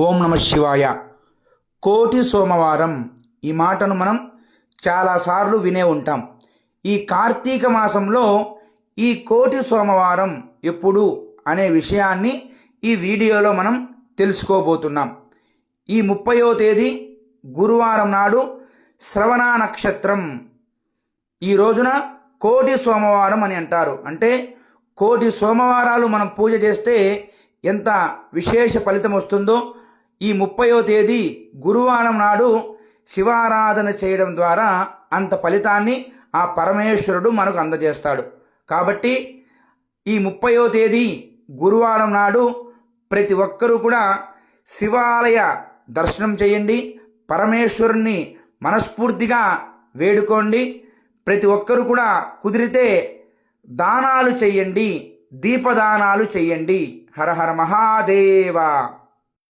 ఓం నమ శివాయ. కోటి సోమవారం ఈ మాటను మనం చాలాసార్లు వినే ఉంటాం. ఈ కార్తీక మాసంలో ఈ కోటి సోమవారం ఎప్పుడు అనే విషయాన్ని ఈ వీడియోలో మనం తెలుసుకోబోతున్నాం. ఈ 30వ తేదీ గురువారం నాడు శ్రవణ నక్షత్రం. ఈ రోజున కోటి సోమవారం అని అంటారు. అంటే కోటి సోమవారాలు మనం పూజ చేస్తే ఎంత విశేష ఫలితం వస్తుందో ఈ 30వ తేదీ గురువారం నాడు శివారాధన చేయడం ద్వారా అంత ఫలితాన్ని ఆ పరమేశ్వరుడు మనకు అందజేస్తాడు. కాబట్టి ఈ 30వ తేదీ గురువారం నాడు ప్రతి ఒక్కరూ కూడా శివాలయ దర్శనం చేయండి, పరమేశ్వరుణ్ణి మనస్ఫూర్తిగా వేడుకోండి. ప్రతి ఒక్కరూ కూడా కుదిరితే దానాలు చేయండి, దీపదానాలు చేయండి. హర హర మహాదేవ.